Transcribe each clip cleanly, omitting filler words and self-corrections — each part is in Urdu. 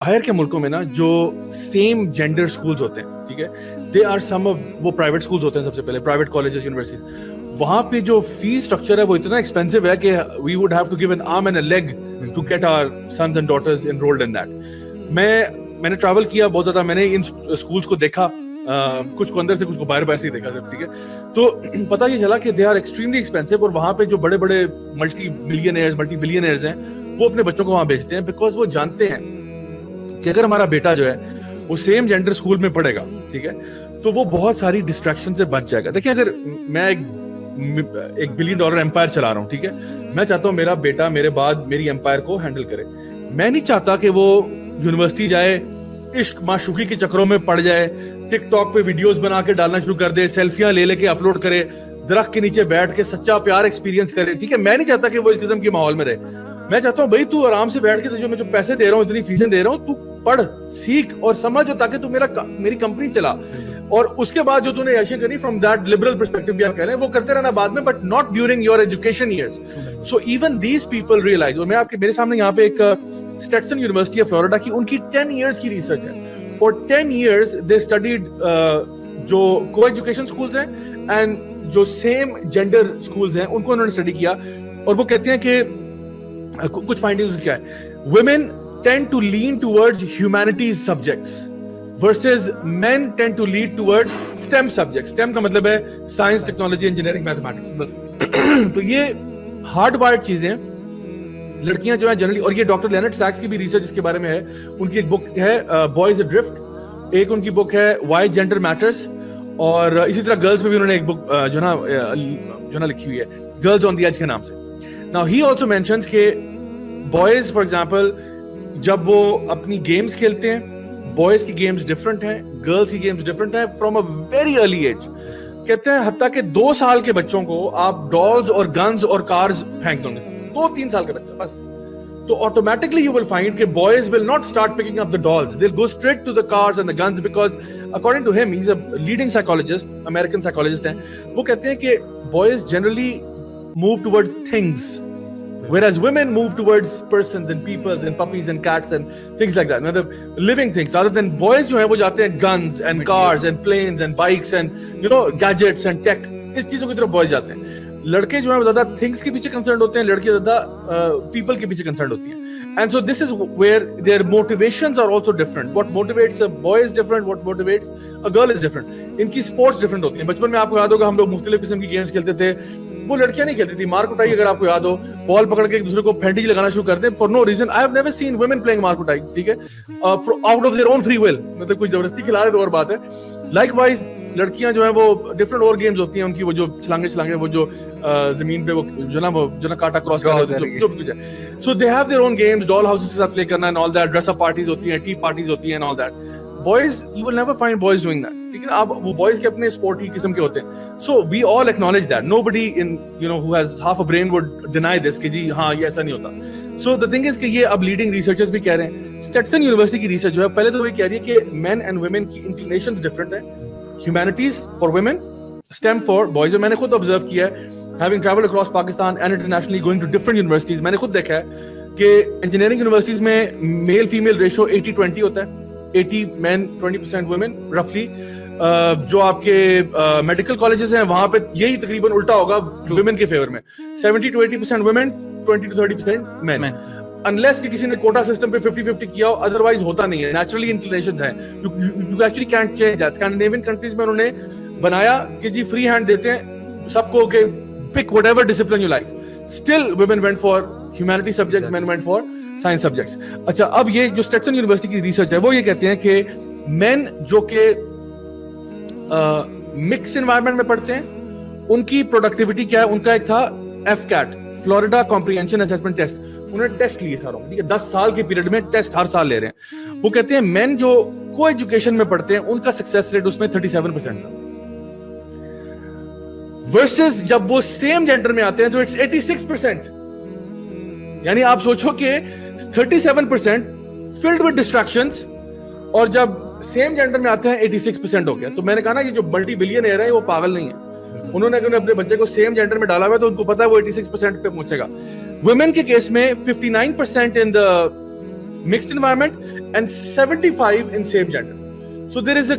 باہر کے ملکوں میں نا جو سیم جینڈر اسکولز ہوتے ہیں, ٹھیک ہے, دے آر سم آف, وہ پرائیویٹ اسکولز ہوتے ہیں سب سے پہلے, پرائیویٹ کالجز, یونیورسٹیز. وہاں پہ جو فی اسٹرکچر ہے وہ اتنا ایکسپینسو ہے کہ we would have to give an arm and a leg to get our sons and daughters enrolled in that. میں نے ٹریول کیا بہت زیادہ, میں نے ان اسکولس کو دیکھا, کچھ کو اندر سے کچھ کو باہر سے ہی دیکھا سب, ٹھیک ہے. تو پتہ یہ چلا کہ دے آر ایکسٹریملی ایکسپینسو, اور وہاں پہ جو بڑے بڑے ملٹی بلینئرز ہیں وہ اپنے بچوں کو وہاں بھیجتے ہیں, بیکاز وہ جانتے ہیں کہ اگر ہمارا بیٹا جو ہے وہ سیم جینڈر اسکول میں پڑھے گا, ٹھیک ہے, تو وہ بہت ساری ڈسٹریکشن سے بچ جائے گا. دیکھیں, اگر میں ایک $1 بلین امپائر چلا رہا ہوں, ٹھیک ہے, میں چاہتا ہوں میرا بیٹا میرے بعد میری امپائر کو ہینڈل کرے. میں نہیں چاہتا کہ وہ یونیورسٹی جائے, عشق معشوقی کے چکروں میں پڑ جائے, ٹک ٹاک پہ ویڈیوز بنا کے ڈالنا شروع کر دے, سیلفیاں لے کے اپلوڈ کرے, درخت کے نیچے بیٹھ کے سچا پیار ایکسپیرینس کرے, ٹھیک ہے. میں نہیں چاہتا کہ وہ اس قسم کے ماحول میں رہے. میں چاہتا ہوں بھائی تو آرام سے بیٹھ کے میں جو پیسے دے رہا ہوں, اتنی فیسیں دے رہا ہوں, تو پڑھ, سیکھ اور سمجھ, تاکہ تو میری کمپنی چلا, اور اس کے بعد جو تو نے عیشیں کرنی فرام دیٹ لبرل پرسپیکٹو بھی آپ کہہ رہے ہیں, وہ کرتے رہنا بعد میں, but not during your education years. So even these people realise, اور میں آپ کے میرے سامنے یہاں پہ ایک اسٹیٹسن یونیورسٹی آف فلوریڈا کی, ان کی 10 years کی ریسرچ ہے. فار 10 years دے اسٹڈیڈ جو کو ایجوکیشن اسکولز ہیں اینڈ جو سیم جینڈر اسکولز ہیں, ان کو انہوں نے اسٹڈی کیا, اور وہ کہتے ہیں کہ کچھ فائنڈنگز کیا ہے. women tend to lean towards humanities subjects versus men tend to lead towards STEM subjects. STEM کا مطلب ہے سائنس, ٹیکنالوجی, انجینئرنگ, میتھمیٹکس. تو یہ ہارڈ وائرڈ چیزیں لڑکیاں جو ہیں جنرلی, اور یہ ڈاکٹر لینارڈ سیکس کی بھی ریسرچ اس کے بارے میں ہے. ان کی ایک بک ہے بوائز ایڈرفٹ, ایک ان کی بک ہے وائی جینڈر میٹرس, اور اسی طرح گرلز میں بھی انہوں نے ایک بک جو نا لکھی ہوئی ہے, گرلز آن دی ایج کے نام سے. Now he also mentions کہ boys for example جب وہ اپنی گیمز کھیلتے ہیں, boys کی گیمز ڈفرنٹ ہیں, girls کی گیمز ڈفرنٹ ہیں from a very early age. کہتے ہیں حتیٰ کہ 2 سال کے بچوں کو آپ ڈالز اور گنز اور کارز پھینک دو گے, 2-3 سال کے بچہ بس, تو automatically you will find کہ boys will not start picking up the dolls, they'll go straight to the cars and the guns, because according to him, he's a leading psychologist, American psychologist ہیں, وہ کہتے ہیں کہ boys generally move towards things, whereas women move towards persons and people and puppies and cats and things like that, matlab living things, rather than boys جو ہیں وہ جاتے ہیں guns and cars and planes and bikes and gadgets and tech, اس چیزوں کی طرف boys جاتے ہیں. لڑکے جو ہیں وہ زیادہ things کے پیچھے concerned ہوتے ہیں, لڑکیاں زیادہ people کے پیچھے concerned ہوتی ہیں. And so this is where their motivations are also different. What motivates a boy is different, what motivates a girl is different. ان کی sports different ہوتی ہیں. بچپن میں آپ کو یاد ہوگا ہم لوگ مختلف قسم کی گیمز کھیلتے تھے, وہ لڑکیاں نہیں کھیلتی تھی. مار کٹائی اگر آپ کو یاد ہو, بال پکڑ کے ایک دوسرے کو پھینٹی لگانا شروع کر دیں for no reason. I have never seen women playing مار کٹائی, ٹھیک ہے, out of their own free will, مطلب کوئی زبردستی کھلا رہے تو اور بات ہے. لائک وائز لڑکیاں جو ہیں وہ ڈفرنٹ اور گیمز ہوتی ہیں ان کی, وہ جو چھلانگے وہ جو زمین پہ وہ جو نا کاٹا کراس کر رہے ہوتے ہیں, جو کچھ ہے. So they have their own games, doll houses کے ساتھ پلے کرنا and all that, dress up parties ہوتی ہیں, ٹی پارٹیز ہوتی ہیں and all that. boys you will never find boys doing that, ٹھیک ہے. آپ وہ boys کے اپنے اسپورٹی قسم کے ہوتے ہیں. So we all acknowledge that, nobody in who has half a brain would deny this کہ جی ہاں یہ ایسا نہیں ہوتا. So the thing is کہ یہ اب لیڈنگ ریسرچرز بھی کہہ رہے ہیں. اسٹیٹسن یونیورسٹی کی ریسرچ جو ہے پہلے تو یہ کہہ رہی ہے کہ مین اینڈ ویمن کی انکلینیشنز ڈفرنٹ ہیں. Humanities for women, STEM for boys. میں نے خود آبزرو کیا ہے, having traveled across Pakistan and internationally going to different universities, میں نے خود دیکھا ہے کہ انجینئرنگ یونیورسٹیز میں میل فیمیل ریشو 80-20 ہوتا ہے, 80 men 20% women roughly. جو آپ کے میڈیکل کالجز ہیں وہاں پہ یہی تقریباً الٹا ہوگا ویمن کے فیور میں, 70-80% women, 20-30% men. unless کہ کسی نے کوٹا سسٹم پہ 50-50 کیا ہو, ادروائز ہوتا نہیں ہے. نیچرلی انکلینیشنز ہیں, you actually can't change that. Scandinavian countries میں انہوں نے بنایا کہ جی فری ہینڈ دیتے ہیں سب کو کہ pick whatever discipline you like. Still women went for humanity subjects, men went for science subjects. اچھا, اب یہ جو اسٹیٹسن یونیورسٹی کی ریسرچ ہے وہ یہ کہتے ہیں کہ مین جو کہ مکس انوائرمنٹ میں پڑھتے ہیں ان کی پروڈکٹیوٹی کیا ہے. ان کا ایک تھا FCAT, Florida comprehension assessment test. انہوں نے ٹیسٹ لیے ساروں, ٹھیک ہے, 10 سال کے پیریڈ میں ٹیسٹ ہر سال لے رہے ہیں. وہ کہتے ہیں مین جو کو ایجوکیشن میں پڑھتے ہیں ان کا سکسیس ریٹ اس میں 37% تھا, ورسز جب وہ سیم جینڈر میں آتے ہیں تو اٹس 86%. یعنی آپ سوچو کہ 37% فلڈ ود ڈسٹریکشنز, اور جب سیم جینڈر میں آتے ہیں 86% ہو گیا. تو میں نے کہا نا یہ جو ملٹی بلینئر ہے وہ پاگل نہیں ہے. انہوں نے اگر اپنے بچے کو سیم جینڈر میں ڈالا ہوا ہے تو ان کو پتا ہے وہ 86% پہ پہنچے گا. ویمن کے کیس میں 59% ان دا mixed environment and 75 in same gender. So there is a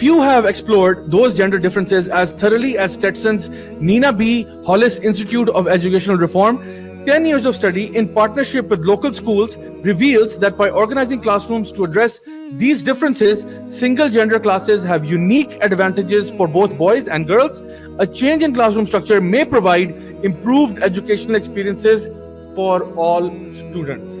few have explored those gender differences as thoroughly as Stetson's Nina B. Hollis Institute of Educational Reform. 10 years of study in partnership with local schools reveals that by organizing classrooms to address these differences, single gender classes have unique advantages for both boys and girls. A change in classroom structure may provide improved educational experiences for all students.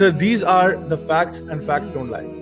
sir, these are the facts and facts don't lie.